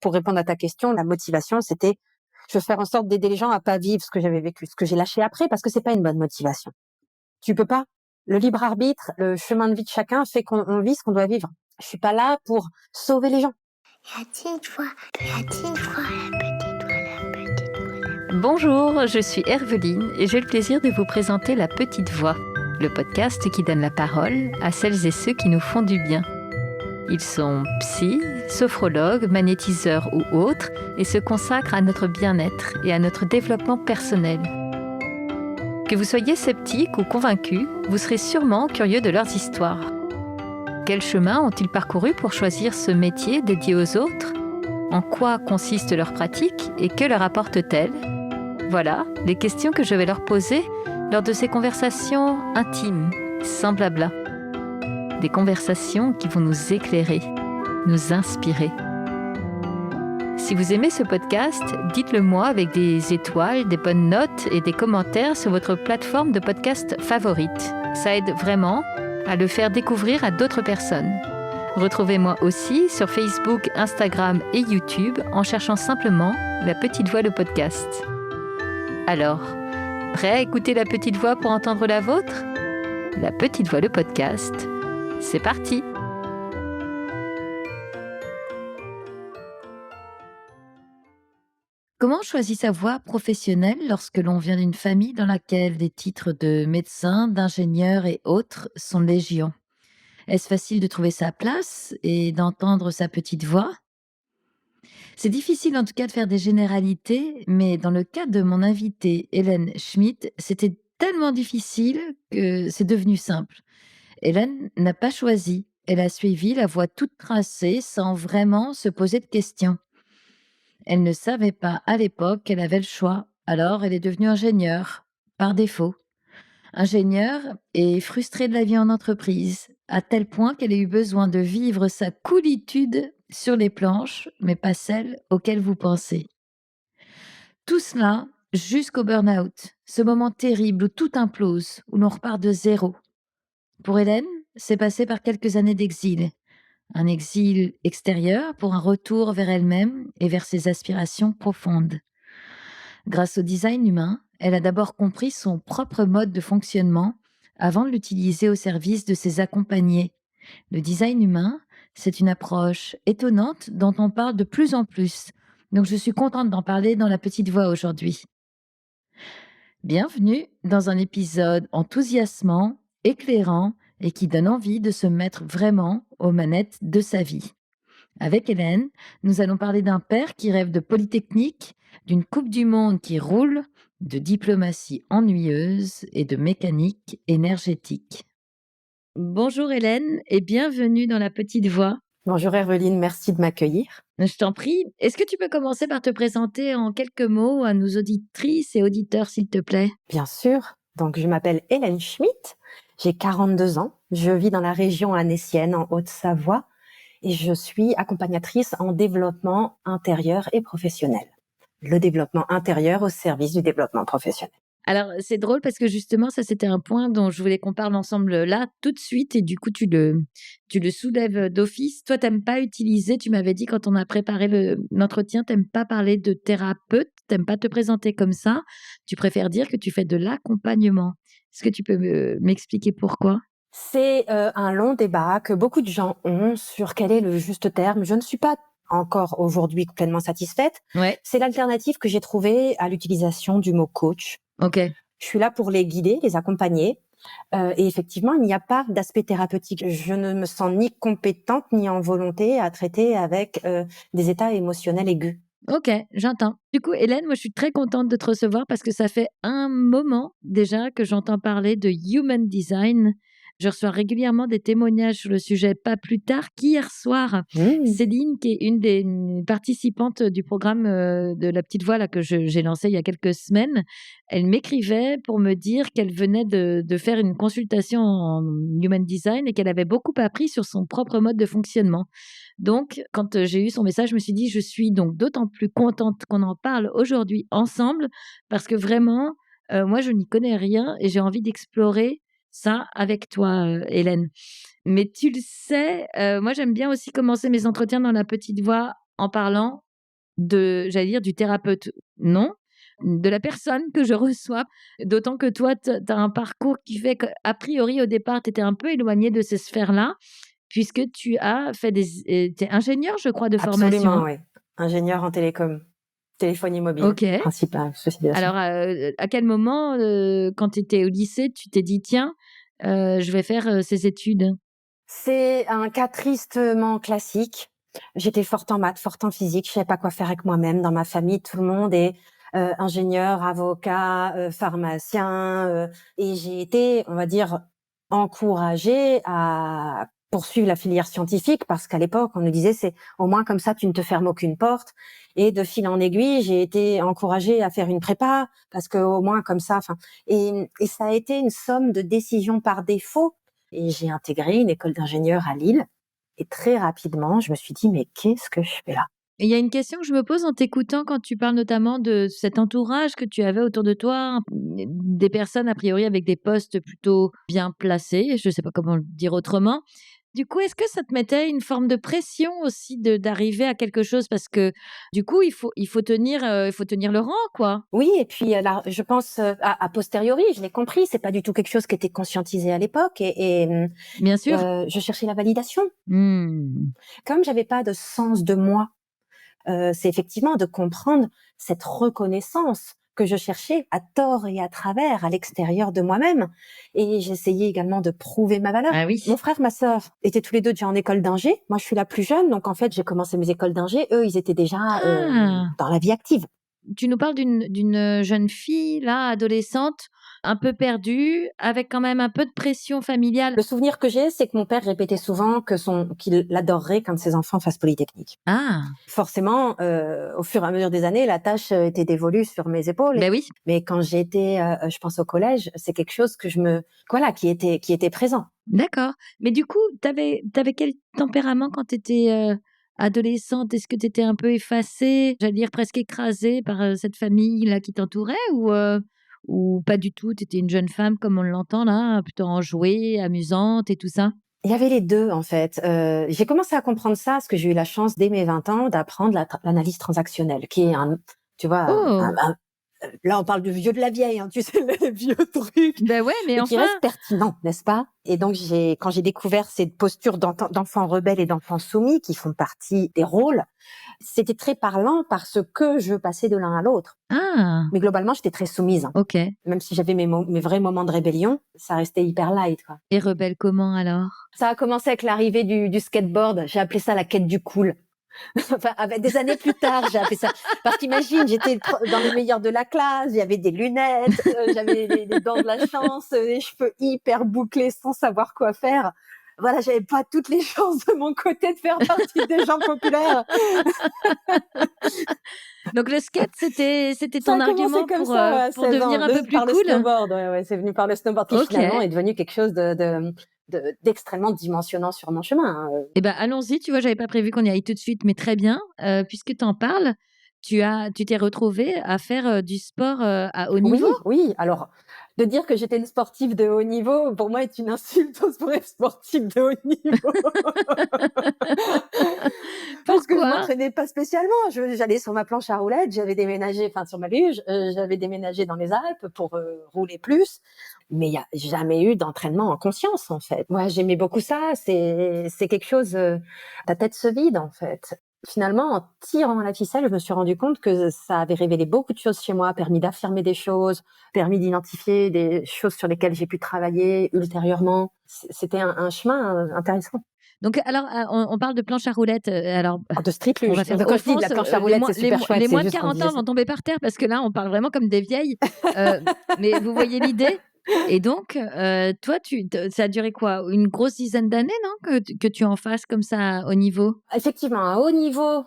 pour répondre à ta question, la motivation, c'était je veux faire en sorte d'aider les gens à pas vivre ce que j'avais vécu, ce que j'ai lâché après, parce que c'est pas une bonne motivation. Tu peux pas. Le libre arbitre, le chemin de vie de chacun fait qu'on vit ce qu'on doit vivre. Je suis pas là pour sauver les gens. La petite voix, la petite voix, la petite voix, la petite voix. Bonjour, je suis Herveline et j'ai le plaisir de vous présenter La Petite Voix, le podcast qui donne la parole à celles et ceux qui nous font du bien. Ils sont psy, sophrologues, magnétiseurs ou autres et se consacrent à notre bien-être et à notre développement personnel. Que vous soyez sceptique ou convaincu, vous serez sûrement curieux de leurs histoires. Quel chemin ont-ils parcouru pour choisir ce métier dédié aux autres ? En quoi consiste leur pratique et que leur apporte-t-elle ? Voilà les questions que je vais leur poser lors de ces conversations intimes, sans blabla. Des conversations qui vont nous éclairer, nous inspirer. Si vous aimez ce podcast, dites-le moi avec des étoiles, des bonnes notes et des commentaires sur votre plateforme de podcast favorite. Ça aide vraiment à le faire découvrir à d'autres personnes. Retrouvez-moi aussi sur Facebook, Instagram et YouTube en cherchant simplement La Petite Voix le podcast. Alors, prêt à écouter La Petite Voix pour entendre la vôtre ? La Petite Voix le podcast, c'est parti ! Comment on choisit sa voie professionnelle lorsque l'on vient d'une famille dans laquelle les titres de médecin, d'ingénieur et autres sont légion ? Est-ce facile de trouver sa place et d'entendre sa petite voix ? C'est difficile en tout cas de faire des généralités, mais dans le cas de mon invitée Hélène Schmidt, c'était tellement difficile que c'est devenu simple. Hélène n'a pas choisi, elle a suivi la voie toute tracée sans vraiment se poser de questions. Elle ne savait pas à l'époque qu'elle avait le choix, alors elle est devenue ingénieure, par défaut. Ingénieure et frustrée de la vie en entreprise, à tel point qu'elle a eu besoin de vivre sa coolitude sur les planches, mais pas celle auxquelles vous pensez. Tout cela jusqu'au burn-out, ce moment terrible où tout implose, où l'on repart de zéro. Pour Hélène, c'est passé par quelques années d'exil. Un exil extérieur pour un retour vers elle-même et vers ses aspirations profondes. Grâce au design humain, elle a d'abord compris son propre mode de fonctionnement avant de l'utiliser au service de ses accompagnés. Le design humain, c'est une approche étonnante dont on parle de plus en plus. Donc je suis contente d'en parler dans La Petite Voix aujourd'hui. Bienvenue dans un épisode enthousiasmant, éclairant et qui donne envie de se mettre vraiment aux manettes de sa vie. Avec Hélène, nous allons parler d'un père qui rêve de Polytechnique, d'une Coupe du Monde qui roule, de diplomatie ennuyeuse et de mécanique énergétique. Bonjour Hélène et bienvenue dans La Petite Voix. Bonjour Herveline, merci de m'accueillir. Je t'en prie. Est-ce que tu peux commencer par te présenter en quelques mots à nos auditrices et auditeurs, s'il te plaît ? Bien sûr. Donc, je m'appelle Hélène Schmidt, j'ai 42 ans, je vis dans la région annécienne, en Haute-Savoie, et je suis accompagnatrice en développement intérieur et professionnel. Le développement intérieur au service du développement professionnel. Alors, c'est drôle parce que justement, ça, c'était un point dont je voulais qu'on parle ensemble là, tout de suite, et du coup, tu le soulèves d'office. Toi, t'aimes pas utiliser, tu m'avais dit quand on a préparé l'entretien, t'aimes pas parler de thérapeute, t'aimes pas te présenter comme ça. Tu préfères dire que tu fais de l'accompagnement. Est-ce que tu peux m'expliquer pourquoi ? C'est un long débat que beaucoup de gens ont sur quel est le juste terme. Je ne suis pas encore aujourd'hui pleinement satisfaite. Ouais, C'est l'alternative que j'ai trouvée à l'utilisation du mot coach. ok. Je suis là pour les guider, les accompagner. Et effectivement, il n'y a pas d'aspect thérapeutique. Je ne me sens ni compétente ni en volonté à traiter avec des états émotionnels aigus. Ok, j'entends. Du coup, Hélène, moi, je suis très contente de te recevoir parce que ça fait un moment déjà que j'entends parler de Human Design. Je reçois régulièrement des témoignages sur le sujet, pas plus tard qu'hier soir. Céline, qui est une des participantes du programme de La Petite Voix là, que j'ai lancé il y a quelques semaines, elle m'écrivait pour me dire qu'elle venait de faire une consultation en Human Design et qu'elle avait beaucoup appris sur son propre mode de fonctionnement. Donc, quand j'ai eu son message, je me suis dit, je suis donc d'autant plus contente qu'on en parle aujourd'hui ensemble parce que vraiment, moi, je n'y connais rien et j'ai envie d'explorer ça avec toi, Hélène. Mais tu le sais, moi, j'aime bien aussi commencer mes entretiens dans La Petite Voix en parlant j'allais dire du thérapeute, non, de la personne que je reçois. D'autant que toi, tu as un parcours qui fait qu'a priori, au départ, tu étais un peu éloigné de ces sphères-là, puisque tu as fait tu es ingénieur, je crois, de formation, Absolument, hein? oui. Ingénieur en télécom, téléphonie mobile, OK. principal spécialisation. Alors, à quel moment, quand tu étais au lycée, tu t'es dit: «Tiens, je vais faire, ces études»? C'est un cas tristement classique. J'étais forte en maths, forte en physique, je savais pas quoi faire avec moi-même. Dans ma famille, tout le monde est, ingénieur, avocat, pharmacien, et j'ai été, on va dire, encouragée à poursuivre la filière scientifique parce qu'à l'époque, on nous disait: «C'est au moins comme ça, tu ne te fermes aucune porte», et de fil en aiguille, j'ai été encouragée à faire une prépa parce qu'au moins comme ça, enfin, et ça a été une somme de décisions par défaut, et j'ai intégré une école d'ingénieur à Lille, et très rapidement, je me suis dit: «Mais qu'est-ce que je fais là?» Et il y a une question que je me pose en t'écoutant quand tu parles notamment de cet entourage que tu avais autour de toi, des personnes a priori avec des postes plutôt bien placés, je ne sais pas comment le dire autrement. Du coup, est-ce que ça te mettait une forme de pression aussi d'arriver à quelque chose? Parce que du coup, il faut tenir le rang, quoi. Oui, et puis, là, je pense, a posteriori, je l'ai compris, c'est pas du tout quelque chose qui était conscientisé à l'époque, Bien sûr. je cherchais la validation. Mmh. Comme j'avais pas de sens de moi, c'est effectivement de comprendre cette reconnaissance que je cherchais à tort et à travers, à l'extérieur de moi-même, et j'essayais également de prouver ma valeur. Ah oui. Mon frère, ma sœur étaient tous les 2 déjà en école d'ingé. Moi, je suis la plus jeune, donc en fait, j'ai commencé mes écoles d'ingé. Eux, ils étaient déjà, Ah! dans la vie active. Tu nous parles d'une jeune fille, là, adolescente, un peu perdue, avec quand même un peu de pression familiale. Le souvenir que j'ai, c'est que mon père répétait souvent qu'il adorerait qu'un de ses enfants fasse Polytechnique. Ah! Forcément, au fur et à mesure des années, la tâche, était dévolue sur mes épaules, Ben oui. mais quand j'étais, je pense au collège, c'est quelque chose que voilà, qui était présent. D'accord. Mais du coup, tu avais quel tempérament quand tu étais, adolescente? Est-ce que tu étais un peu effacée, j'allais dire presque écrasée par, cette famille-là qui t'entourait ou pas du tout? Tu étais une jeune femme comme on l'entend là, plutôt enjouée, amusante et tout ça? Il y avait les 2 en fait. J'ai commencé à comprendre ça parce que j'ai eu la chance dès mes 20 ans d'apprendre l'analyse transactionnelle, qui est tu vois, Oh! là on parle du vieux de la vieille, hein, tu sais, les vieux trucs, Ben ouais, mais mais qui enfin! reste pertinent, n'est-ce pas? Et donc quand j'ai découvert cette posture d'enfants rebelles et d'enfants soumis qui font partie des rôles, c'était très parlant parce que je passais de l'un à l'autre. Ah! Mais globalement, j'étais très soumise, hein. OK. Même si j'avais mes vrais moments de rébellion, ça restait hyper light, quoi. Et rebelle comment alors? Ça a commencé avec l'arrivée du skateboard. J'ai appelé ça la quête du cool. Enfin, avec des années plus tard, j'ai appelé ça, parce qu'imagine, j'étais dans les meilleurs de la classe, j'avais des lunettes, j'avais les dents de la chance, les cheveux hyper bouclés sans savoir quoi faire. Voilà, j'avais pas toutes les chances de mon côté de faire partie des gens populaires. Donc le skate, c'était Ça ton a commencé argument comme ça, ouais, à pour 16 devenir ans, un peu plus par le cool? snowboard. Ouais, ouais, c'est venu par le snowboard qui finalement OK. est devenu quelque chose d'extrêmement dimensionnant sur mon chemin, hein. Eh ben, allons-y, tu vois, j'avais pas prévu qu'on y aille tout de suite, mais très bien. Puisque tu en parles, tu t'es retrouvée à faire, du sport, à haut Oui, niveau? oui. Alors, de dire que j'étais une sportive de haut niveau, pour moi, est une insulte pour être sportive de haut niveau. Parce que je Pourquoi? m'entraînais pas spécialement. J'allais sur ma planche à roulettes, j'avais déménagé, enfin sur ma luge, j'avais déménagé dans les Alpes pour rouler plus. Mais il y a jamais eu d'entraînement en conscience, en fait. Moi, j'aimais beaucoup ça. C'est quelque chose. Ta tête se vide, en fait. Finalement, en tirant la ficelle, je me suis rendu compte que ça avait révélé beaucoup de choses chez moi, permis d'affirmer des choses, permis d'identifier des choses sur lesquelles j'ai pu travailler ultérieurement. C'était un chemin intéressant. Donc alors, on parle de planche à roulettes, alors, Ah, de street on luge. va faire Quand au je dis fond de la ce planche à roulettes, c'est super chouette. les C'est moins de juste qu'on 40 disait ans ça. vont tomber par terre parce que là, on parle vraiment comme des vieilles, mais vous voyez l'idée? Et donc, toi, ça a duré quoi? Une grosse dizaine d'années, non, que tu en fasses comme ça, au niveau? Effectivement, à haut niveau,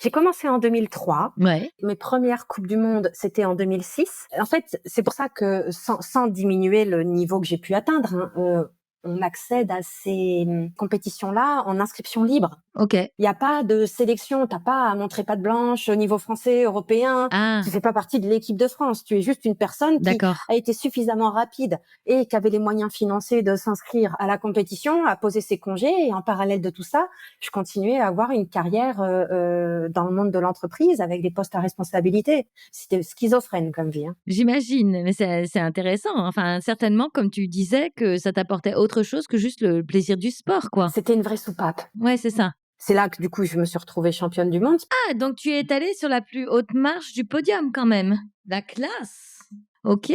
j'ai commencé en 2003. Ouais. Mes premières coupes du monde, c'était en 2006. En fait, c'est pour ça que sans diminuer le niveau que j'ai pu atteindre, hein, on accède à ces compétitions-là en inscription libre. OK. Il n'y a pas de sélection, tu as pas à montrer patte blanche au niveau français, européen. Ah, Tu fais pas partie de l'équipe de France. Tu es juste une personne qui d'accord. a été suffisamment rapide et qui avait les moyens financiers de s'inscrire à la compétition, à poser ses congés. Et en parallèle de tout ça, je continuais à avoir une carrière dans le monde de l'entreprise avec des postes à responsabilité. C'était schizophrène comme vie, hein. J'imagine, mais c'est intéressant. Enfin, certainement, comme tu disais, que ça t'apportait autre chose que juste le plaisir du sport, quoi. C'était une vraie soupape. Ouais, c'est ça. C'est là que du coup, je me suis retrouvée championne du monde. Ah, donc tu es allée sur la plus haute marche du podium quand même. La classe. OK.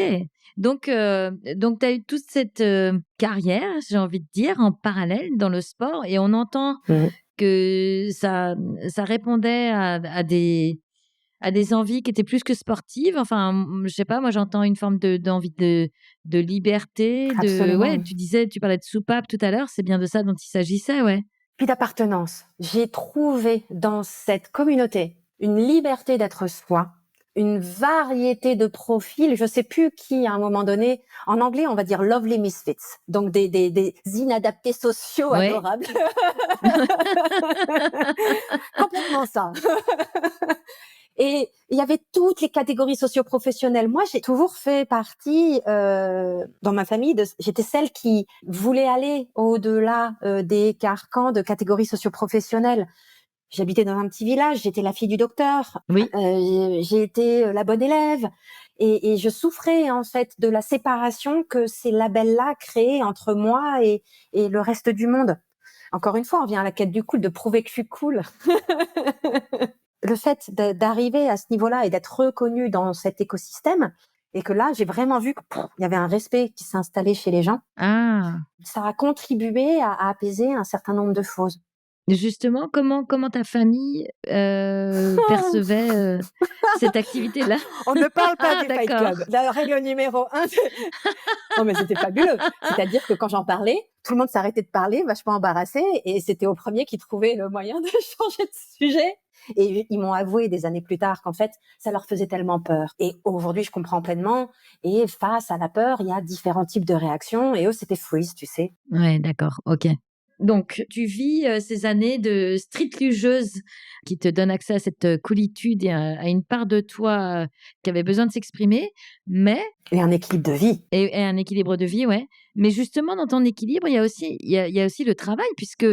Donc tu as eu toute cette, carrière, j'ai envie de dire, en parallèle dans le sport et on entend Mhm. que ça répondait à des envies qui étaient plus que sportives. Enfin, je sais pas, moi j'entends une forme d'envie de liberté, de Absolument, ouais, oui. tu parlais de soupape tout à l'heure, c'est bien de ça dont il s'agissait, ouais. Puis d'appartenance. J'ai trouvé dans cette communauté une liberté d'être soi, une variété de profils. Je sais plus qui, à un moment donné, en anglais, on va dire lovely misfits. Donc des inadaptés sociaux Ouais. adorables. Complètement ça. Et il y avait toutes les catégories socio-professionnelles. Moi, j'ai toujours fait partie, dans ma famille, j'étais celle qui voulait aller au-delà des carcans de catégories socio-professionnelles. J'habitais dans un petit village, j'étais la fille du docteur, Oui. j'ai été la bonne élève, et je souffrais en fait de la séparation que ces labels-là créaient entre moi et le reste du monde. Encore une fois, on vient à la quête du cool, de prouver que je suis cool. Le fait d'arriver à ce niveau-là et d'être reconnue dans cet écosystème, et que là, j'ai vraiment vu que il y avait un respect qui s'installait chez les gens. Ah! Ça a contribué à apaiser un certain nombre de choses. Justement, comment ta famille, percevait, cette activité-là? On ne parle pas Ah du Fight d'accord. Club. La règle numéro 1, non mais c'était fabuleux. C'est-à-dire que quand j'en parlais, tout le monde s'arrêtait de parler, vachement embarrassé, et c'était au premier qui trouvait le moyen de changer de sujet. Et ils m'ont avoué des années plus tard qu'en fait, ça leur faisait tellement peur. Et aujourd'hui, je comprends pleinement. Et face à la peur, il y a différents types de réactions. Et eux, c'était freeze, tu sais. Ouais, d'accord, OK. Donc tu vis, ces années de street lugeuse qui te donnent accès à cette, coolitude et à une part de toi, qui avait besoin de s'exprimer, mais Et un équilibre de vie. et un équilibre de vie, ouais. Mais justement dans ton équilibre, il y a aussi le travail puisque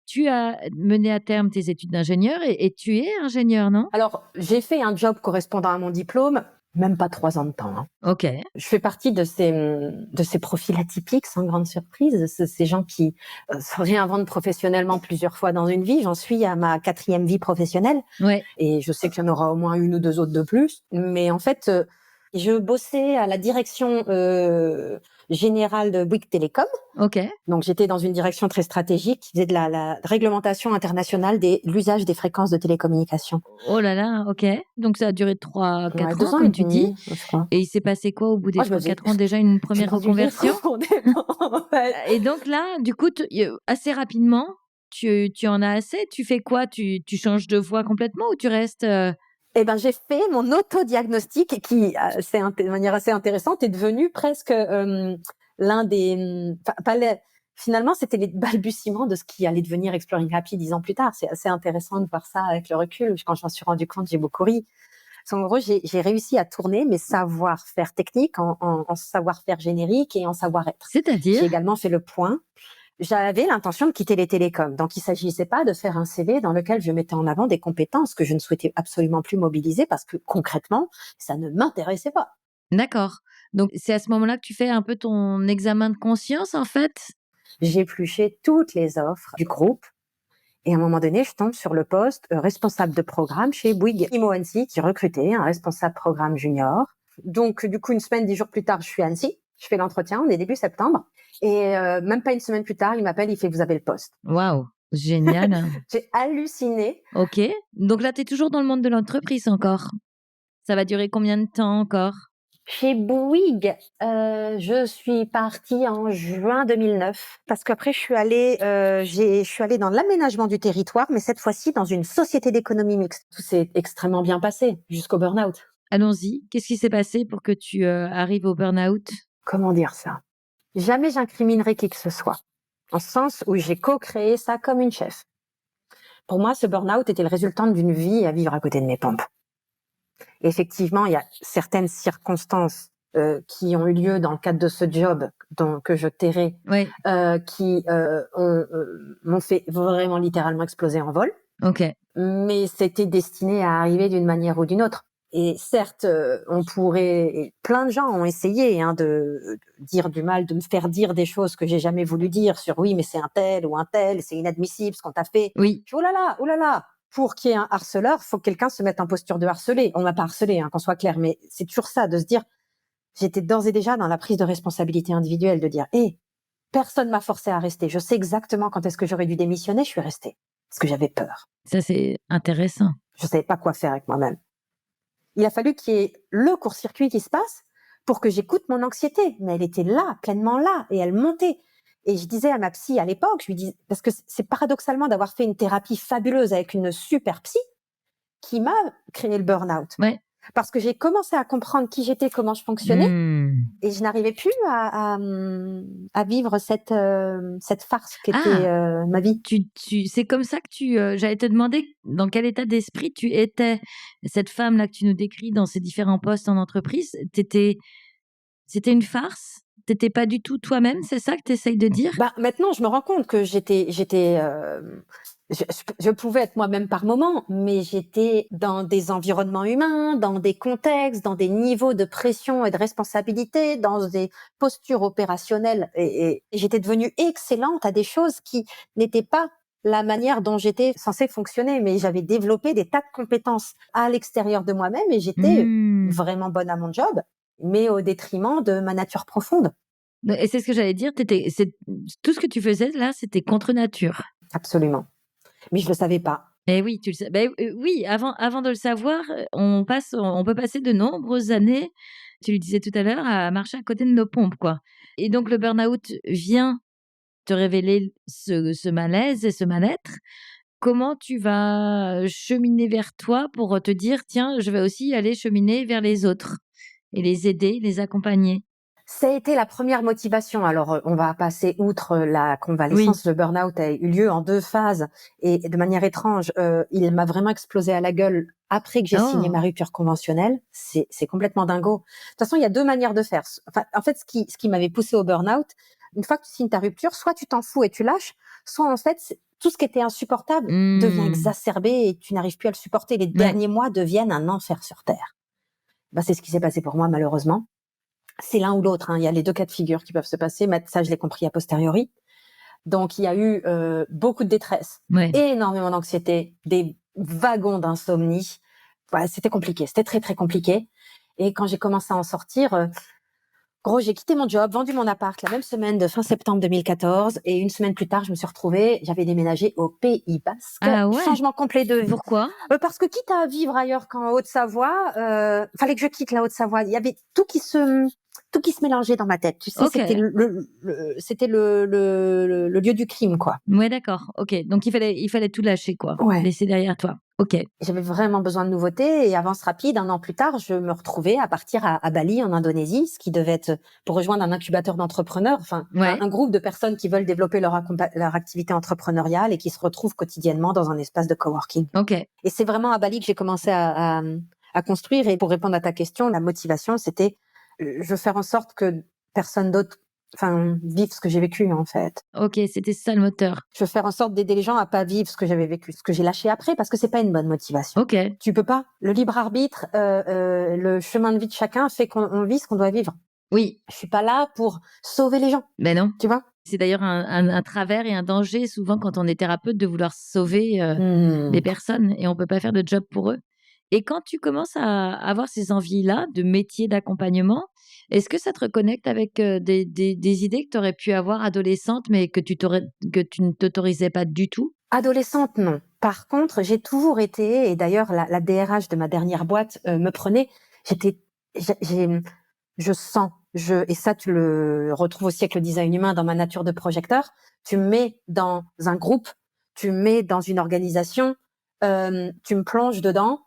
tu as mené à terme tes études d'ingénieur et tu es ingénieur, non? Alors, j'ai fait un job correspondant à mon diplôme, même pas 3 ans de temps, hein. OK. Je fais partie de ces profils atypiques, sans grande surprise, ces gens qui se réinventent professionnellement plusieurs fois dans une vie. J'en suis à ma 4e vie professionnelle, Ouais, et je sais qu'il y en aura au moins 1 ou 2 autres de plus. Mais en fait, je bossais à la direction générale de Bouygues Télécom. OK. Donc j'étais dans une direction très stratégique qui faisait de la réglementation internationale de l'usage des fréquences de télécommunication. Oh là là, OK. Donc ça a duré 3 Ouais, 4 ans 2 ans et comme tu dis demi, je crois. et il s'est passé quoi au bout des Moi, je me 3 faisais 4 ans? Déjà une j'ai première grandulier reconversion? profondément, en fait. Et donc là, du coup, assez rapidement, tu en as assez? Tu fais quoi? Tu changes de voie complètement ou tu restes, Eh ben, j'ai fait mon autodiagnostic qui, de manière assez intéressante, est devenu presque l'un des, enfin, pas finalement, c'était les balbutiements de ce qui allait devenir Exploring Happy 10 ans plus tard. C'est assez intéressant de voir ça avec le recul. Quand je m'en suis rendu compte, j'ai beaucoup ri. Parce qu'en gros, j'ai réussi à tourner mes savoir-faire techniques en savoir-faire générique et en savoir-être. c'est-à-dire? J'ai également fait le point. J'avais l'intention de quitter les télécoms. Donc, il s'agissait pas de faire un CV dans lequel je mettais en avant des compétences que je ne souhaitais absolument plus mobiliser parce que concrètement, ça ne m'intéressait pas. D'accord. Donc c'est à ce moment-là que tu fais un peu ton examen de conscience, en fait? J'ai épluché toutes les offres du groupe, et à un moment donné, je tombe sur le poste responsable de programme chez Bouygues Immo-Annecy qui recrutait un responsable programme junior. Donc, du coup, 1 semaine, 10 jours plus tard, je suis à Annecy. Je fais l'entretien, on est début septembre. Et même pas 1 semaine plus tard, il m'appelle, il fait: «Vous avez le poste». Waouh, génial. J'ai halluciné. OK. Donc là, tu es toujours dans le monde de l'entreprise encore? Ça va durer combien de temps encore? Chez Bouygues, je suis partie en juin 2009 parce qu'après je suis allée dans l'aménagement du territoire, mais cette fois-ci dans une société d'économie mixte. Tout s'est extrêmement bien passé jusqu'au burn-out. Allons-y. Qu'est-ce qui s'est passé pour que tu, arrives au burn-out? Comment dire ça? Jamais j'incriminerai qui que ce soit, en ce sens où j'ai co-créé ça comme une chef. Pour moi, ce burn-out était le résultat d'une vie à vivre à côté de mes pompes. Effectivement, il y a certaines circonstances qui ont eu lieu dans le cadre de ce job que je tairai, Ouais, qui m'ont fait vraiment littéralement exploser en vol. OK. Mais c'était destiné à arriver d'une manière ou d'une autre. Et certes, on pourrait, et plein de gens ont essayé de dire du mal, de me faire dire des choses que j'ai jamais voulu dire sur oui, mais c'est un tel ou un tel, c'est inadmissible ce qu'on t'a fait. Oui, Je dis, oh là là, pour qu'il y ait un harceleur, faut que quelqu'un se mette en posture de harceler. On m'a pas harcelé, qu'on soit clair, mais c'est toujours ça, de se dire, j'étais d'ores et déjà dans la prise de responsabilité individuelle, de dire, personne m'a forcé à rester. Je sais exactement quand est-ce que j'aurais dû démissionner, je suis restée. Parce que j'avais peur. ça c'est intéressant. Je savais pas quoi faire avec moi-même. Il a fallu qu'il y ait le court-circuit qui se passe pour que j'écoute mon anxiété. Mais elle était là, pleinement là, et elle montait. Et je disais à ma psy à l'époque, je lui dis, parce que c'est paradoxalement d'avoir fait une thérapie fabuleuse avec une super psy qui m'a créé le burn-out. Ouais. Parce que j'ai commencé à comprendre qui j'étais, comment je fonctionnais, Mmh. et je n'arrivais plus à vivre cette farce qui était ma vie. C'est comme ça que j'allais te demander dans quel état d'esprit tu étais. Cette femme-là que tu nous décris dans ces différents postes en entreprise, c'était une farce? T'étais pas du tout toi-même, c'est ça que tu essayes de dire? Bah, maintenant, je me rends compte que je pouvais être moi-même par moment, mais j'étais dans des environnements humains, dans des contextes, dans des niveaux de pression et de responsabilité, dans des postures opérationnelles, et j'étais devenue excellente à des choses qui n'étaient pas la manière dont j'étais censée fonctionner, mais j'avais développé des tas de compétences à l'extérieur de moi-même et j'étais Mmh. vraiment bonne à mon job, mais au détriment de ma nature profonde. Et c'est ce que j'allais dire, c'est tout ce que tu faisais là, c'était contre nature. Absolument. Mais je le savais pas. Et oui, tu le sais. Oui, avant de le savoir, on peut passer de nombreuses années, tu le disais tout à l'heure, à marcher à côté de nos pompes, quoi. Et donc le burn-out vient te révéler ce malaise et ce mal-être. Comment tu vas cheminer vers toi pour te dire: «Tiens, je vais aussi aller cheminer vers les autres» et les aider, les accompagner? Ça a été la première motivation. Alors, on va passer outre la Oui. convalescence. Le burn-out a eu lieu en 2 phases et de manière étrange, il m'a vraiment explosé à la gueule après que j'ai signé Oh! ma rupture conventionnelle. C'est complètement dingo. De toute façon, il y a 2 manières de faire. Enfin, en fait, ce qui m'avait poussé au burn-out, une fois que tu signes ta rupture, soit tu t'en fous et tu lâches, soit en fait, tout ce qui était insupportable devient Mmh. exacerbé et tu n'arrives plus à le supporter. Les Ouais. derniers mois deviennent un enfer sur terre. Bah, c'est ce qui s'est passé pour moi, malheureusement. C'est l'un ou l'autre, il y a les 2 cas de figure qui peuvent se passer, mais ça, je l'ai compris a posteriori. Donc il y a eu, beaucoup de détresse, Ouais. énormément d'anxiété, des wagons d'insomnie. Ouais, c'était compliqué, c'était très, très compliqué, et quand j'ai commencé à en sortir, gros, j'ai quitté mon job, vendu mon appart la même semaine de fin septembre 2014, et une semaine plus tard, je me suis retrouvée, j'avais déménagé au Pays Basque. Ah ouais? Changement complet de vie. Pourquoi? Parce que quitte à vivre ailleurs qu'en Haute-Savoie, fallait que je quitte la Haute-Savoie. Il y avait tout qui se mélangeait dans ma tête. Tu sais, c'était OK. le lieu du crime, quoi. Ouais, d'accord. OK. Donc il fallait tout lâcher, quoi. Ouais. Laisser derrière toi. OK. J'avais vraiment besoin de nouveautés, et avance rapide, 1 an plus tard, je me retrouvais à partir à Bali, en Indonésie, ce qui devait être pour rejoindre un incubateur d'entrepreneurs, enfin, un Ouais. groupe de personnes qui veulent développer leur activité entrepreneuriale et qui se retrouvent quotidiennement dans un espace de coworking. OK. Et c'est vraiment à Bali que j'ai commencé à construire. Et pour répondre à ta question, la motivation, c'était, je veux faire en sorte que personne d'autre, vive ce que j'ai vécu, en fait. OK, c'était ça le moteur. Je veux faire en sorte d'aider les gens à pas vivre ce que j'avais vécu, ce que j'ai lâché après, parce que c'est pas une bonne motivation. OK. Tu peux pas. Le libre arbitre, le chemin de vie de chacun fait qu'on vit ce qu'on doit vivre. Oui. Je suis pas là pour sauver les gens, Ben non. tu vois? C'est d'ailleurs un travers et un danger souvent quand on est thérapeute de vouloir sauver, les Mmh. personnes et on peut pas faire de job pour eux. Et quand tu commences à avoir ces envies-là de métier d'accompagnement, est-ce que ça te reconnecte avec, des idées que tu aurais pu avoir adolescente, mais que tu ne t'autorisais pas du tout? Adolescente, non. Par contre, j'ai toujours été, et d'ailleurs la DRH de ma dernière boîte, me prenait, j'étais j'ai je sens, et ça tu le retrouves aussi avec le design humain dans ma nature de projecteur, tu me mets dans un groupe, tu me mets dans une organisation, tu me plonges dedans,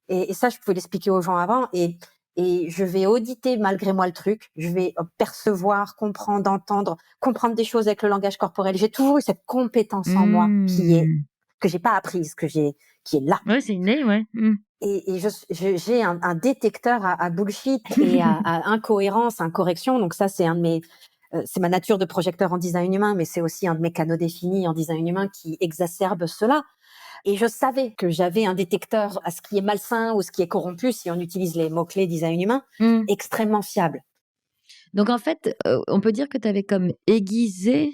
et ça je pouvais l'expliquer aux gens avant, et je vais auditer malgré moi le truc, je vais, percevoir, comprendre, entendre, comprendre des choses avec le langage corporel. J'ai toujours eu cette compétence en moi qui est Mmh. que j'ai pas apprise, qui est là. Ouais, c'est inné, ouais. Et j'ai un détecteur à bullshit et à incohérence, incorrection. Donc ça, c'est c'est ma nature de projecteur en design humain, mais c'est aussi un de mes canaux définis en design humain qui exacerbe cela. Et je savais que j'avais un détecteur à ce qui est malsain ou ce qui est corrompu, si on utilise les mots-clés design humain, Mmh. extrêmement fiable. Donc en fait, on peut dire que tu avais comme aiguisé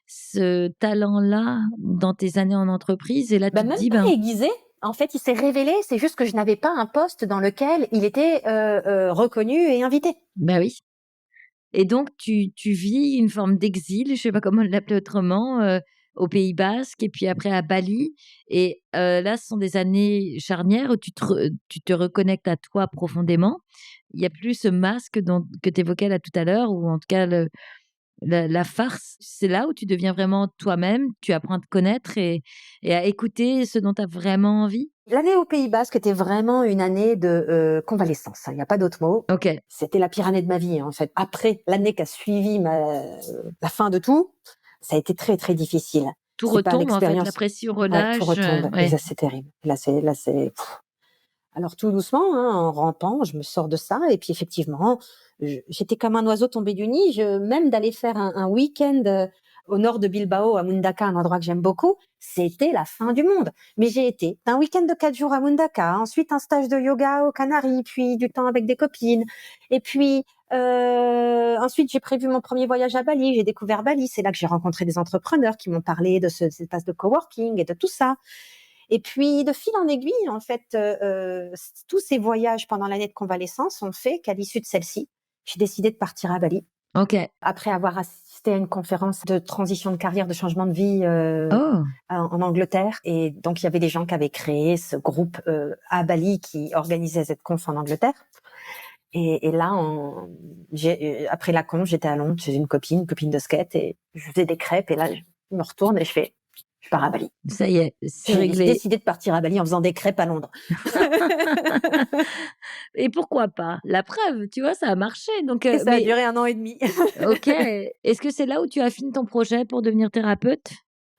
ce talent-là dans tes années en entreprise et là tu te Même dis: pas «Ben». aiguisé. En fait, il s'est révélé. C'est juste que je n'avais pas un poste dans lequel il était reconnu et invité. Bah oui. Et donc tu vis une forme d'exil, je sais pas comment l'appeler autrement, au Pays basque et puis après à Bali et là, ce sont des années charnières où tu te reconnectes à toi profondément. Il y a plus ce masque que tu évoquais là tout à l'heure ou en tout cas la farce. C'est là où tu deviens vraiment toi-même, tu apprends à te connaître et à écouter ce dont tu as vraiment envie? L'année au Pays Basque était vraiment une année de convalescence, hein, il n'y a pas d'autre mot. OK. C'était la pire année de ma vie, hein, en fait. Après l'année qui a suivi la fin de tout, ça a été très, très difficile. Tout C'est pas retombe en fait, la l'expérience. pression Ouais, tout relâche, retombe. Et ouais. ça, c'est terrible. Là, c'est. Alors tout doucement, hein, en rampant, je me sors de ça. Et puis effectivement, j'étais comme un oiseau tombé du nid. Même d'aller faire un week-end au nord de Bilbao, à Mundaka, un endroit que j'aime beaucoup, c'était la fin du monde. Mais j'ai été d'un week-end de 4 jours à Mundaka, ensuite un stage de yoga aux Canaries, puis du temps avec des copines. Et puis ensuite, j'ai prévu mon premier voyage à Bali. J'ai découvert Bali. C'est là que j'ai rencontré des entrepreneurs qui m'ont parlé de cet espace de coworking et de tout ça. Et puis, de fil en aiguille, en fait, tous ces voyages pendant l'année de convalescence ont fait qu'à l'issue de celle-ci, j'ai décidé de partir à Bali. OK. Après avoir assisté à une conférence de transition de carrière, de changement de vie Oh! en Angleterre. Et donc, il y avait des gens qui avaient créé ce groupe à Bali qui organisait cette conf en Angleterre. Et là, après la conf, j'étais à Londres chez une copine de skate, et je faisais des crêpes. Et là, je me retourne et je pars à Bali. Ça y est, c'est J'ai réglé. décidé de partir à Bali en faisant des crêpes à Londres. Et pourquoi pas? La preuve, tu vois, ça a marché donc Et ça a mais duré 1 an et demi. OK. Est-ce que c'est là où tu affines ton projet pour devenir thérapeute?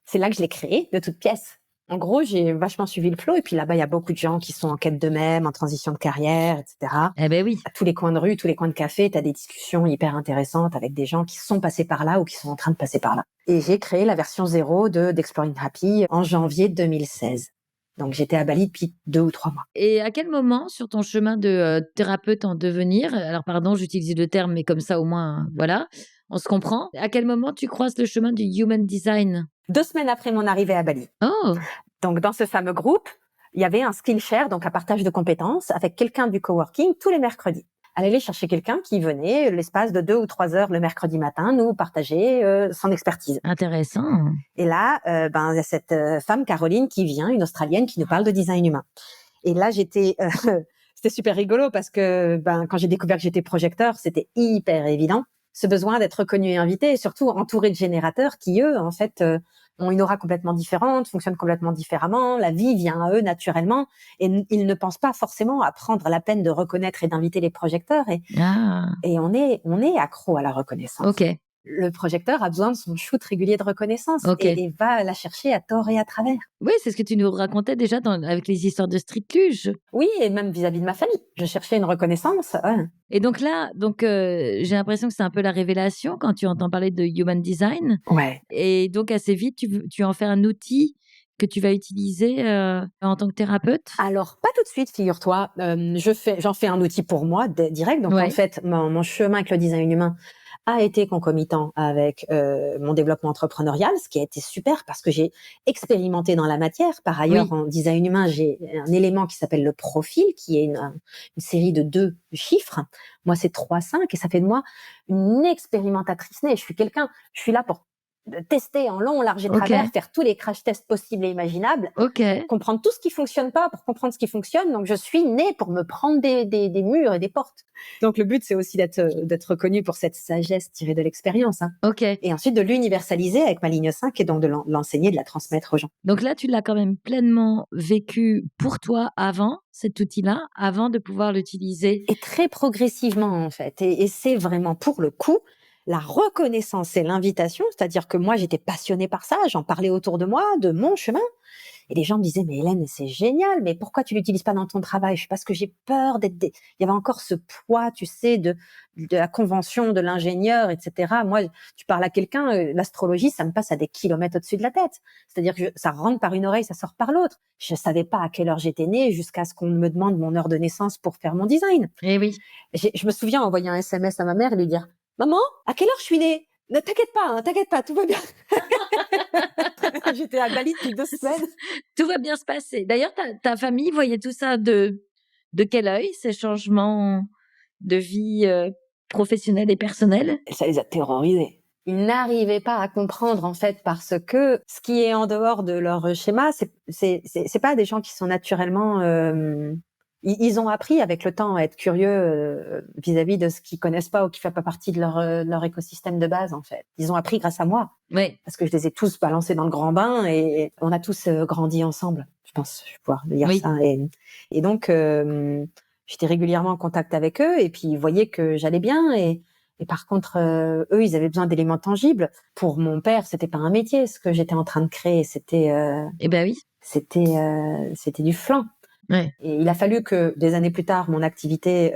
C'est là que je l'ai créé de toutes pièces. En gros, j'ai vachement suivi le flow, et puis là-bas, il y a beaucoup de gens qui sont en quête d'eux-mêmes, en transition de carrière, et cetera. Eh beh, oui. À tous les coins de rue, tous les coins de café, tu as des discussions hyper intéressantes avec des gens qui sont passés par là ou qui sont en train de passer par là. Et j'ai créé la version 0 d'Exploring Happy en janvier 2016. Donc j'étais à Bali depuis 2 ou 3 mois. Et à quel moment sur ton chemin de, thérapeute en devenir, alors pardon, j'utilise le terme, mais comme ça au moins, voilà, on se comprend. À quel moment tu croises le chemin du human design? 2 semaines après mon arrivée à Bali. Oh! Donc, dans ce fameux groupe, il y avait un Skillshare, donc un partage de compétences avec quelqu'un du coworking tous les mercredis. Elle allait chercher quelqu'un qui venait l'espace de 2 ou 3 heures le mercredi matin nous partager son expertise. Intéressant. Et là, il y a cette femme, Caroline, qui vient, une Australienne, qui nous parle de design humain. Et là, c'était super rigolo parce que quand j'ai découvert que j'étais projecteur, c'était hyper évident. Ce besoin d'être reconnu et invité, et surtout entouré de générateurs qui, eux, en fait, ont une aura complètement différente, fonctionnent complètement différemment, la vie vient à eux naturellement, et ils ne pensent pas forcément à prendre la peine de reconnaître et d'inviter les projecteurs, Ah! et on est accro à la reconnaissance. OK, Le projecteur a besoin de son shoot régulier de reconnaissance OK. et va la chercher à tort et à travers. Oui, c'est ce que tu nous racontais déjà avec les histoires de street luge. Oui, et même vis-à-vis de ma famille. Je cherchais une reconnaissance. Ouais. Et donc là, j'ai l'impression que c'est un peu la révélation quand tu entends parler de human design Ouais. et donc assez vite, tu en fais un outil que tu vas utiliser, en tant que thérapeute? Alors, pas tout de suite, figure-toi. J'en fais un outil pour moi, direct. Donc, en Ouais. fait, mon chemin avec le design humain a été concomitant avec mon développement entrepreneurial, ce qui a été super parce que j'ai expérimenté dans la matière. Par ailleurs, Oui. en design humain, j'ai un élément qui s'appelle le profil, qui est une série de 2 chiffres. Moi, c'est 3, 5, et ça fait de moi une expérimentatrice née. Je suis là pour tester en long, large et travers, OK, faire tous les crash tests possibles et imaginables, OK. comprendre tout ce qui fonctionne pas pour comprendre ce qui fonctionne. Donc, je suis née pour me prendre des murs et des portes. Donc, le but, c'est aussi d'être reconnu pour cette sagesse tirée de l'expérience, hein. OK. Et ensuite de l'universaliser avec ma ligne 5 et donc de l'enseigner, de la transmettre aux gens. Donc là, tu l'as quand même pleinement vécu pour toi avant, cet outil-là, avant de pouvoir l'utiliser? Et très progressivement, en fait. Et c'est vraiment, pour le coup, la reconnaissance et l'invitation. C'est-à-dire que moi, j'étais passionnée par ça. J'en parlais autour de moi, de mon chemin. Et les gens me disaient: «Mais Hélène, c'est génial, mais pourquoi tu l'utilises pas dans ton travail?» Je fais: «Parce que j'ai peur d'être dé». Il y avait encore ce poids, tu sais, de la convention de l'ingénieur, et cetera. Moi, tu parles à quelqu'un, l'astrologie, ça me passe à des kilomètres au-dessus de la tête. C'est-à-dire que ça rentre par une oreille, ça sort par l'autre. Je savais pas à quelle heure j'étais née jusqu'à ce qu'on me demande mon heure de naissance pour faire mon design. Eh oui. Je me souviens envoyer un SMS à ma mère et lui dire: «Maman, à quelle heure je suis née? Ne t'inquiète pas, tout va bien». J'étais à Bali depuis 2 semaines. Tout va bien se passer. D'ailleurs, ta famille voyait tout ça de quel œil, ces changements de vie, professionnelle et personnelle? Et ça les a terrorisés. Ils n'arrivaient pas à comprendre, en fait, parce que ce qui est en dehors de leur schéma, c'est pas des gens qui sont naturellement, ils ont appris avec le temps à être curieux, vis-à-vis de ce qu'ils connaissent pas ou qui fait pas partie de leur écosystème de base, en fait. Ils ont appris grâce à moi, Oui, parce que je les ai tous balancés dans le grand bain et on a tous, grandi ensemble. Je pense, je vais pouvoir dire oui. ça. Et donc, j'étais régulièrement en contact avec eux et puis ils voyaient que j'allais bien. Et par contre, eux, ils avaient besoin d'éléments tangibles. Pour mon père, c'était pas un métier, ce que j'étais en train de créer, Eh ben oui. c'était du flan. Ouais. Et il a fallu que des années plus tard, mon activité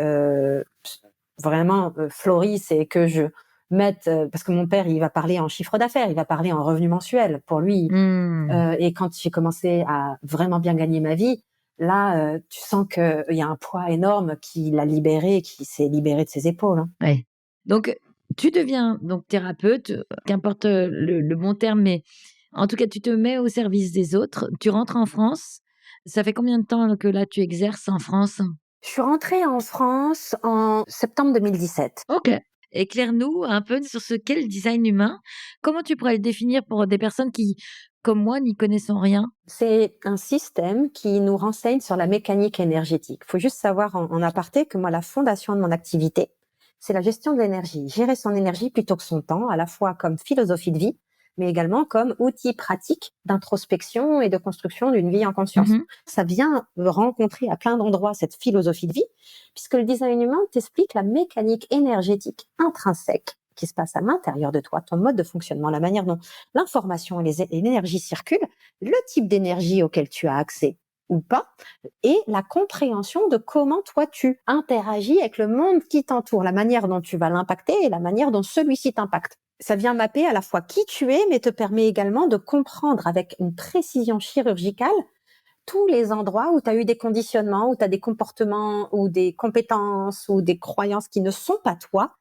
vraiment florisse et que je mette, parce que mon père, il va parler en chiffre d'affaires, il va parler en revenu mensuel. Pour lui, Mmh. et quand j'ai commencé à vraiment bien gagner ma vie, là, tu sens qu'il y a un poids énorme qui l'a libéré, qui s'est libéré de ses épaules, hein. Ouais. Donc, tu deviens donc thérapeute, qu'importe, le bon terme, mais en tout cas, tu te mets au service des autres. Tu rentres en France. Ça fait combien de temps que là, tu exerces en France? Je suis rentrée en France en septembre 2017. OK. Éclaire-nous un peu sur ce qu'est le design humain. Comment tu pourrais le définir pour des personnes qui, comme moi, n'y connaissent rien? C'est un système qui nous renseigne sur la mécanique énergétique. Il faut juste savoir en aparté que moi, la fondation de mon activité, c'est la gestion de l'énergie. Gérer son énergie plutôt que son temps, à la fois comme philosophie de vie, mais également comme outil pratique d'introspection et de construction d'une vie en conscience. Mmh. Ça vient rencontrer à plein d'endroits cette philosophie de vie, puisque le design humain t'explique la mécanique énergétique intrinsèque qui se passe à l'intérieur de toi, ton mode de fonctionnement, la manière dont l'information et l'énergie circulent, le type d'énergie auquel tu as accès ou pas, et la compréhension de comment toi tu interagis avec le monde qui t'entoure, la manière dont tu vas l'impacter et la manière dont celui-ci t'impacte. Ça vient mapper à la fois qui tu es, mais te permet également de comprendre avec une précision chirurgicale tous les endroits où tu as eu des conditionnements, où tu as des comportements ou des compétences ou des croyances qui ne sont pas toi.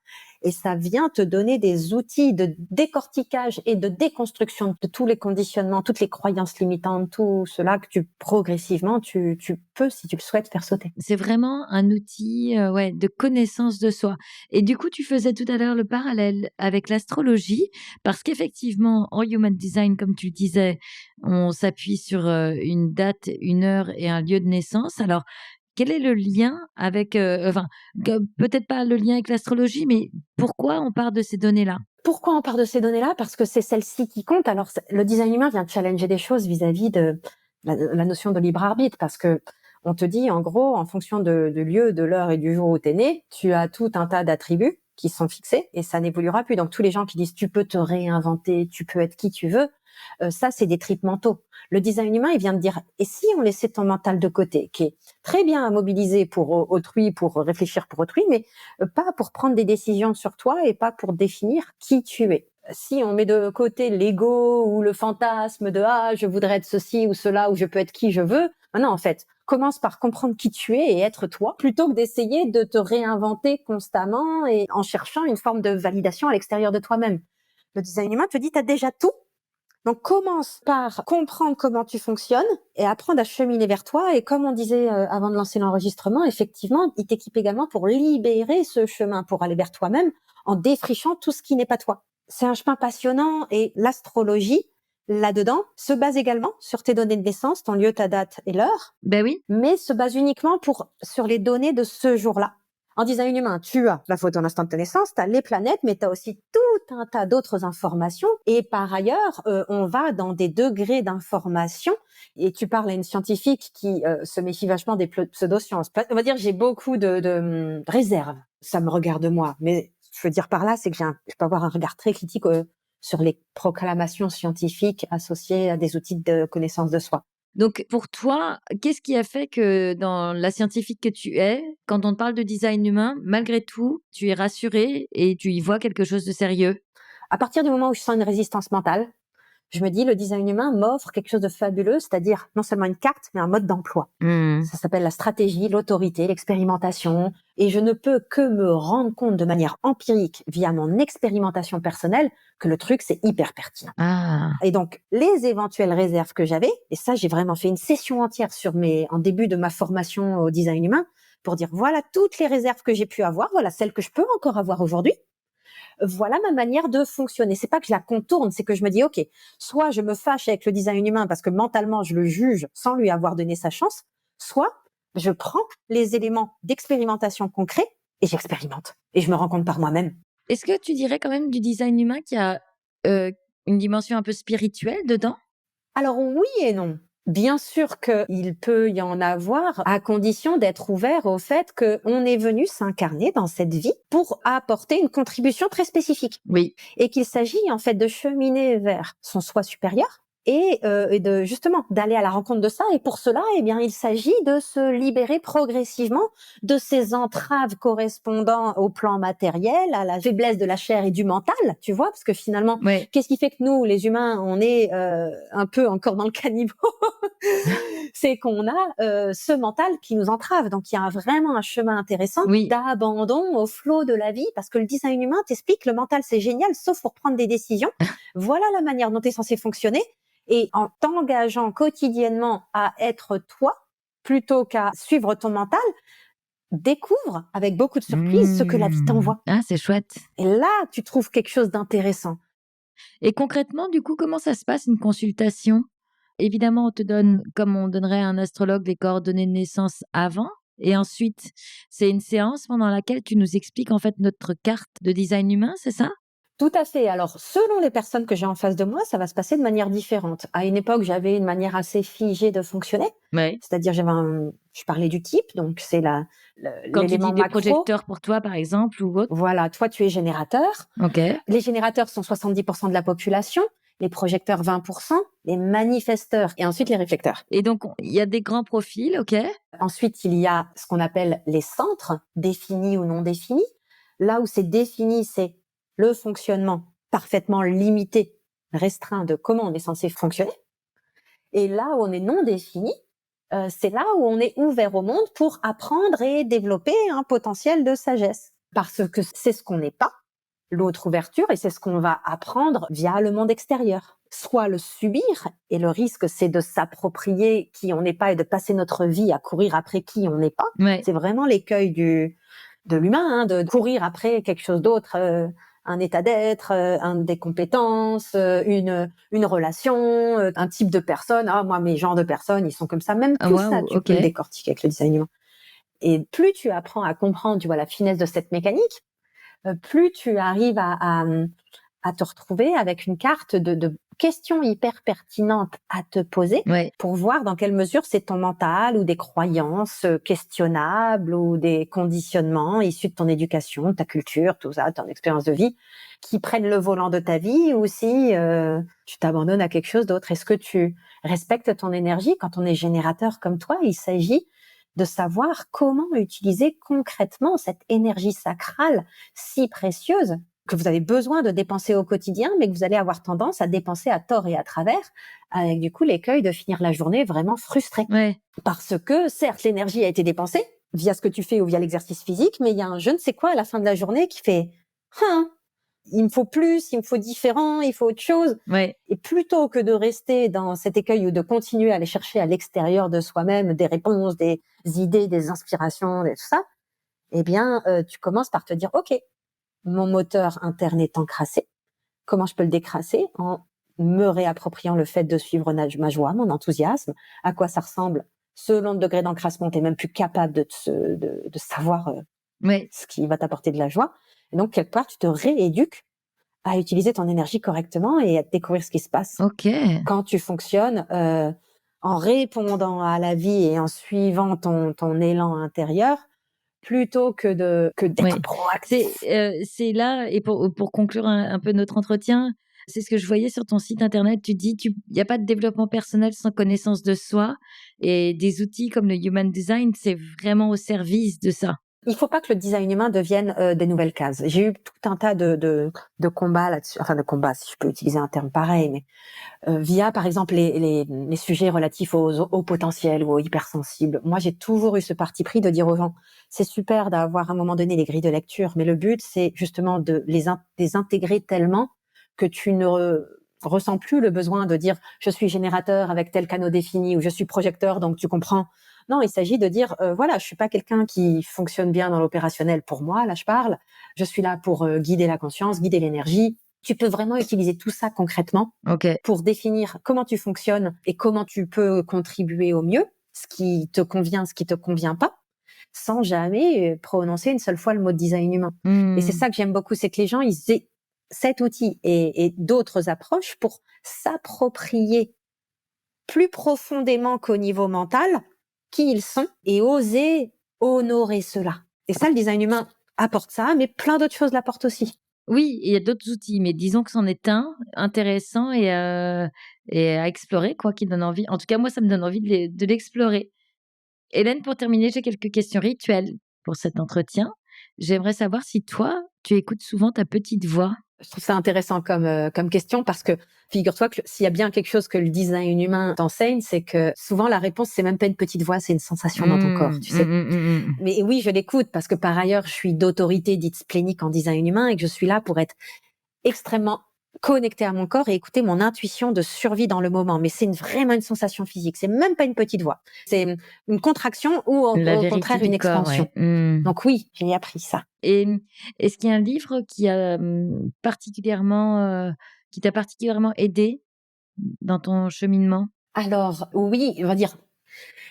Et ça vient te donner des outils de décortiquage et de déconstruction de tous les conditionnements, toutes les croyances limitantes, tout cela que progressivement, tu peux, si tu le souhaites, faire sauter. C'est vraiment un outil, ouais, de connaissance de soi et du coup, tu faisais tout à l'heure le parallèle avec l'astrologie parce qu'effectivement, en human design, comme tu le disais, on s'appuie sur, une date, une heure et un lieu de naissance. Alors, quel est le lien avec, enfin, peut-être pas le lien avec l'astrologie, mais pourquoi on part de ces données-là? Pourquoi on part de ces données-là? Parce que c'est celles-ci qui comptent. Alors, le design humain vient challenger des choses vis-à-vis de la notion de libre arbitre, parce que on te dit, en gros, en fonction du lieu, de l'heure et du jour où tu es né, tu as tout un tas d'attributs qui sont fixés et ça n'évoluera plus. Donc, tous les gens qui disent tu peux te réinventer, tu peux être qui tu veux, ça, c'est des tripes mentaux. Le design humain, il vient de dire, et si on laissait ton mental de côté, qui est très bien à mobiliser pour autrui, pour réfléchir pour autrui, mais pas pour prendre des décisions sur toi et pas pour définir qui tu es. Si on met de côté l'ego ou le fantasme de ah je voudrais être ceci ou cela ou je peux être qui je veux, non en fait, commence par comprendre qui tu es et être toi plutôt que d'essayer de te réinventer constamment et en cherchant une forme de validation à l'extérieur de toi-même. Le design humain te dit t'as déjà tout, donc commence par comprendre comment tu fonctionnes et apprendre à cheminer vers toi. Et comme on disait avant de lancer l'enregistrement, effectivement, il t'équipe également pour libérer ce chemin, pour aller vers toi-même en défrichant tout ce qui n'est pas toi. C'est un chemin passionnant et l'astrologie, là-dedans, se base également sur tes données de naissance, ton lieu, ta date et l'heure, Ben oui. mais se base uniquement sur les données de ce jour-là. En design humain, tu as la photo d'instant de ta naissance, tu as les planètes, mais tu as aussi tout un tas d'autres informations. Et par ailleurs, on va dans des degrés d'information. Et tu parles à une scientifique qui se méfie vachement des pseudosciences. On va dire j'ai beaucoup de réserves. Ça me regarde moi. Mais je veux dire par là, c'est que je peux avoir un regard très critique sur les proclamations scientifiques associées à des outils de connaissance de soi. Donc pour toi, qu'est-ce qui a fait que dans la scientifique que tu es, quand on te parle de design humain, malgré tout, tu es rassurée et tu y vois quelque chose de sérieux? À partir du moment où je sens une résistance mentale, je me dis le design humain m'offre quelque chose de fabuleux, c'est-à-dire non seulement une carte, mais un mode d'emploi. Mmh. Ça s'appelle la stratégie, l'autorité, l'expérimentation. Et je ne peux que me rendre compte de manière empirique, via mon expérimentation personnelle, que le truc, c'est hyper pertinent. Ah! Et donc, les éventuelles réserves que j'avais, et ça, j'ai vraiment fait une session entière en début de ma formation au design humain, pour dire voilà toutes les réserves que j'ai pu avoir, voilà celles que je peux encore avoir aujourd'hui, voilà ma manière de fonctionner. C'est pas que je la contourne, c'est que je me dis, OK, soit je me fâche avec le design humain parce que mentalement je le juge sans lui avoir donné sa chance, soit je prends les éléments d'expérimentation concrets et j'expérimente. Et je me rends compte par moi-même. Est-ce que tu dirais quand même du design humain qu'il y a, une dimension un peu spirituelle dedans? Alors oui et non. Bien sûr qu'il peut y en avoir, à condition d'être ouvert au fait qu'on est venu s'incarner dans cette vie pour apporter une contribution très spécifique. Oui. Et qu'il s'agit en fait de cheminer vers son soi supérieur et de justement d'aller à la rencontre de ça. Et pour cela, eh bien, il s'agit de se libérer progressivement de ces entraves correspondant au plan matériel, à la faiblesse de la chair et du mental, tu vois, parce que finalement, Ouais. qu'est-ce qui fait que nous, les humains, on est un peu encore dans le caniveau? C'est qu'on a ce mental qui nous entrave. Donc il y a vraiment un chemin intéressant Oui. d'abandon au flot de la vie, parce que le design humain t'explique le mental c'est génial, sauf pour prendre des décisions. Voilà la manière dont tu es censé fonctionner. Et en t'engageant quotidiennement à être toi, plutôt qu'à suivre ton mental, découvre avec beaucoup de surprises ce que la vie Mmh. t'envoie. Ah, c'est chouette. Et là, tu trouves quelque chose d'intéressant. Et concrètement, du coup, comment ça se passe une consultation? Évidemment, on te donne, comme on donnerait à un astrologue, les coordonnées de naissance avant et ensuite, c'est une séance pendant laquelle tu nous expliques, en fait, notre carte de design humain, c'est ça? Tout à fait. Alors, selon les personnes que j'ai en face de moi, ça va se passer de manière différente. À une époque, j'avais une manière assez figée de fonctionner. Ouais. C'est-à-dire, je parlais du type, donc c'est Quand tu l'élément dis des macro. projecteurs pour toi, par exemple, ou autre? Voilà, toi, tu es générateur. OK. Les générateurs sont 70% de la population, les projecteurs 20%, les manifesteurs et ensuite les réflecteurs. Et donc on il y a des grands profils, OK. Ensuite, il y a ce qu'on appelle les centres, définis ou non définis. Là où c'est défini, c'est le fonctionnement parfaitement limité, restreint de comment on est censé fonctionner. Et là où on est non défini, c'est là où on est ouvert au monde pour apprendre et développer un potentiel de sagesse. Parce que c'est ce qu'on n'est pas, l'autre ouverture, et c'est ce qu'on va apprendre via le monde extérieur. Soit le subir, et le risque, c'est de s'approprier qui on n'est pas et de passer notre vie à courir après qui on n'est pas. Ouais. C'est vraiment l'écueil de l'humain, hein, de courir après quelque chose d'autre, un état d'être, des compétences, une relation, un type de personne. Ah, moi, mes genres de personnes, ils sont comme ça. Même Ah tout ça, waouh, tu peux le OK. décortiquer avec le design humain. Et plus tu apprends à comprendre, tu vois, la finesse de cette mécanique, plus tu arrives à te retrouver avec une carte de questions hyper pertinentes à te poser Ouais. pour voir dans quelle mesure c'est ton mental ou des croyances questionnables ou des conditionnements issus de ton éducation, de ta culture, tout ça, ton expérience de vie, qui prennent le volant de ta vie, ou si tu t'abandonnes à quelque chose d'autre. Est-ce que tu respectes ton énergie? Quand on est générateur comme toi, il s'agit de savoir comment utiliser concrètement cette énergie sacrale si précieuse que vous avez besoin de dépenser au quotidien, mais que vous allez avoir tendance à dépenser à tort et à travers, avec du coup l'écueil de finir la journée vraiment frustré. Ouais. Parce que certes, l'énergie a été dépensée via ce que tu fais ou via l'exercice physique, mais il y a un je ne sais quoi à la fin de la journée qui fait hein, il me faut plus, il me faut différent, il faut autre chose. Ouais. Et plutôt que de rester dans cet écueil ou de continuer à aller chercher à l'extérieur de soi-même des réponses, des idées, des inspirations, et tout ça, eh bien, tu commences par te dire, OK, mon moteur interne est encrassé. Comment je peux le décrasser? En me réappropriant le fait de suivre ma joie, mon enthousiasme. À quoi ça ressemble? Selon le degré d'encrassement, tu es même plus capable de savoir Ouais. ce qui va t'apporter de la joie. Et donc, quelque part, tu te rééduques à utiliser ton énergie correctement et à découvrir ce qui se passe OK. quand tu fonctionnes en répondant à la vie et en suivant ton élan intérieur, plutôt que d'être Ouais. proactif. C'est là et pour conclure un peu notre entretien, C'est ce que je voyais sur ton site internet. Tu dis, il y a pas de développement personnel sans connaissance de soi et des outils comme le Human Design, c'est vraiment au service de ça. Il faut pas que le design humain devienne des nouvelles cases. J'ai eu tout un tas de combats là-dessus, enfin de combats, si je peux utiliser un terme pareil, mais via par exemple les sujets relatifs au potentiel ou aux hypersensibles. Moi, j'ai toujours eu ce parti pris de dire aux gens, c'est super d'avoir à un moment donné les grilles de lecture, mais le but, c'est justement de les intégrer tellement que tu ne ressens plus le besoin de dire je suis générateur avec tel canot défini ou je suis projecteur, donc tu comprends. Non, il s'agit de dire voilà, je suis pas quelqu'un qui fonctionne bien dans l'opérationnel pour moi, là je parle. Je suis là pour guider la conscience, guider l'énergie. Tu peux vraiment utiliser tout ça concrètement OK. pour définir comment tu fonctionnes et comment tu peux contribuer au mieux, ce qui te convient, ce qui te convient pas, sans jamais prononcer une seule fois le mot design humain. Et c'est Mmh. ça que j'aime beaucoup, c'est que les gens, ils aient cet outil et d'autres approches pour s'approprier plus profondément qu'au niveau mental qui ils sont et oser honorer cela. Et ça, le design humain apporte ça, mais plein d'autres choses l'apportent aussi. Oui, il y a d'autres outils, mais disons que c'en est un intéressant et à explorer quoi, qui donne envie. En tout cas, moi, ça me donne envie de l'explorer. Hélène, pour terminer, j'ai quelques questions rituelles pour cet entretien. J'aimerais savoir si toi, tu écoutes souvent ta petite voix? Je trouve ça intéressant comme question parce que figure-toi que s'il y a bien quelque chose que le design humain t'enseigne, c'est que souvent la réponse, c'est même pas une petite voix, c'est une sensation dans ton corps, Mmh. tu Mmh sais. mh, mmh mh. Mais oui, je l'écoute parce que par ailleurs, je suis d'autorité dite splénique en design humain et que je suis là pour être extrêmement connectée à mon corps et écouter mon intuition de survie dans le moment. Mais c'est vraiment une sensation physique. C'est même pas une petite voix. C'est une contraction ou La au vérité contraire du une corps, expansion. ouais. Mmh. Donc oui, j'ai appris ça. Et est-ce qu'il y a un livre qui t'a particulièrement aidé dans ton cheminement? Alors oui, on va dire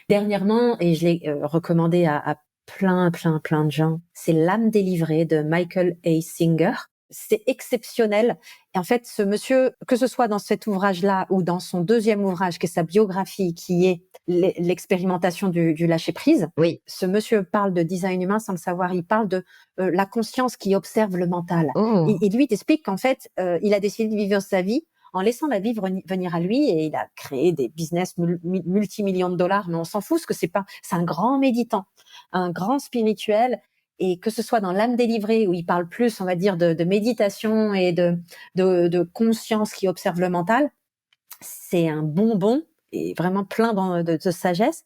dernièrement, et je l'ai recommandé à plein de gens, c'est L'âme délivrée de Michael A. Singer. C'est exceptionnel. Et en fait, ce monsieur, que ce soit dans cet ouvrage-là ou dans son deuxième ouvrage, qui est sa biographie, qui est l'expérimentation du lâcher-prise, Oui. ce monsieur parle de design humain sans le savoir. Il parle de la conscience qui observe le mental. Oh! Et lui, il t'explique qu'en fait, il a décidé de vivre sa vie en laissant la vie venir à lui et il a créé des business multimillions de dollars, mais on s'en fout parce que c'est un grand méditant, un grand spirituel et que ce soit dans l'âme délivrée où il parle plus, on va dire, de méditation et de conscience qui observe le mental, c'est un bonbon et vraiment plein de sagesse.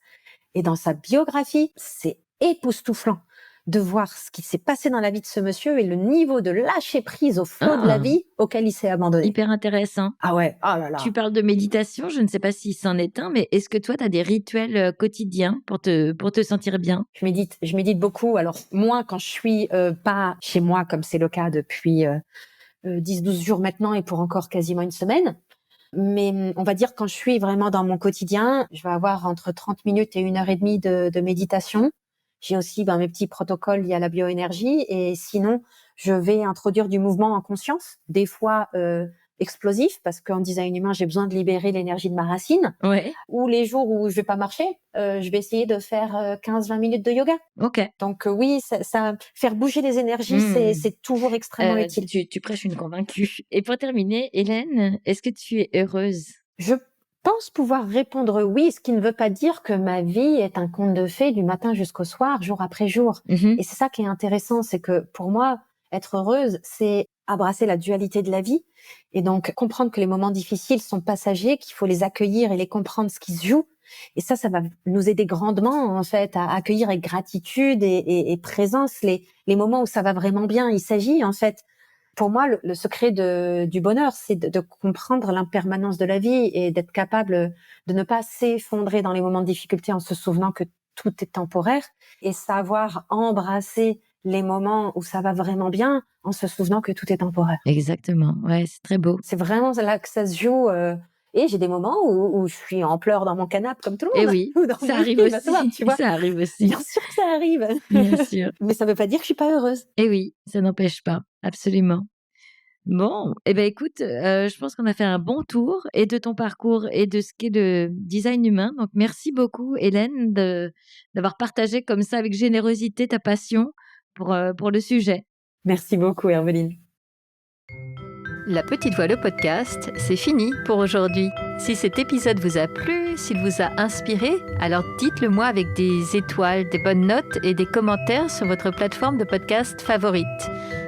Et dans sa biographie, c'est époustouflant de voir ce qui s'est passé dans la vie de ce monsieur et le niveau de lâcher prise au flot de la Ah! vie auquel il s'est abandonné. Hyper intéressant. Ah ouais, oh là Tu là. parles de méditation, je ne sais pas si c'en est un, mais est-ce que toi, tu as des rituels, quotidiens pour te sentir bien? Je médite beaucoup. Alors moins quand je suis pas chez moi, comme c'est le cas depuis 10-12 jours maintenant et pour encore quasiment une semaine. Mais on va dire quand je suis vraiment dans mon quotidien, je vais avoir entre 30 minutes et 1 heure et demie de méditation. J'ai aussi mes petits protocoles liés à la bioénergie et sinon, je vais introduire du mouvement en conscience, des fois explosif, parce qu'en design humain, j'ai besoin de libérer l'énergie de ma racine. Ouais, Ou les jours où je vais pas marcher, je vais essayer de faire 15-20 minutes de yoga. OK. Donc oui, ça faire bouger les énergies, Mmh. c'est toujours extrêmement utile. Tu prêches une convaincue. Et pour terminer, Hélène, est-ce que tu es heureuse? Je pense pouvoir répondre oui, ce qui ne veut pas dire que ma vie est un conte de fées du matin jusqu'au soir, jour après jour. Mmh. Et c'est ça qui est intéressant, c'est que pour moi, être heureuse, c'est embrasser la dualité de la vie et donc comprendre que les moments difficiles sont passagers, qu'il faut les accueillir et les comprendre ce qui se joue. Et ça va nous aider grandement en fait à accueillir avec gratitude et présence les moments où ça va vraiment bien. Il s'agit en fait pour moi, le secret du bonheur, c'est de comprendre l'impermanence de la vie et d'être capable de ne pas s'effondrer dans les moments de difficulté en se souvenant que tout est temporaire et savoir embrasser les moments où ça va vraiment bien en se souvenant que tout est temporaire. Exactement, ouais, c'est très beau. C'est vraiment là que ça se joue. Et j'ai des moments où je suis en pleurs dans mon canapé comme tout le Et monde, oui, ou dans ça mon arrive lit, bah, ça va, aussi, tu vois. ça arrive aussi, Bien sûr que ça arrive, bien sûr. mais ça ne veut pas dire que je suis pas heureuse. Et oui, ça n'empêche pas, absolument. Bon, eh ben, écoute, je pense qu'on a fait un bon tour et de ton parcours et de ce qu'est le design humain. Donc merci beaucoup Hélène d'avoir partagé comme ça avec générosité ta passion pour le sujet. Merci beaucoup, Hermeline. La Petite Voix, le podcast, c'est fini pour aujourd'hui. Si cet épisode vous a plu, s'il vous a inspiré, alors dites-le moi avec des étoiles, des bonnes notes et des commentaires sur votre plateforme de podcast favorite.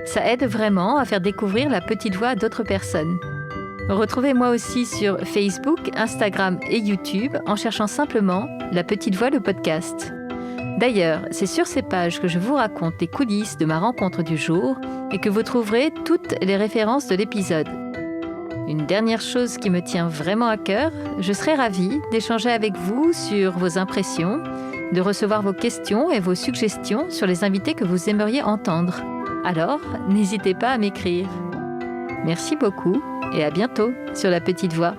Ça aide vraiment à faire découvrir La Petite Voix à d'autres personnes. Retrouvez-moi aussi sur Facebook, Instagram et YouTube en cherchant simplement La Petite Voix, le podcast. D'ailleurs, c'est sur ces pages que je vous raconte les coulisses de ma rencontre du jour et que vous trouverez toutes les références de l'épisode. Une dernière chose qui me tient vraiment à cœur, je serais ravie d'échanger avec vous sur vos impressions, de recevoir vos questions et vos suggestions sur les invités que vous aimeriez entendre. Alors, n'hésitez pas à m'écrire. Merci beaucoup et à bientôt sur La Petite Voix.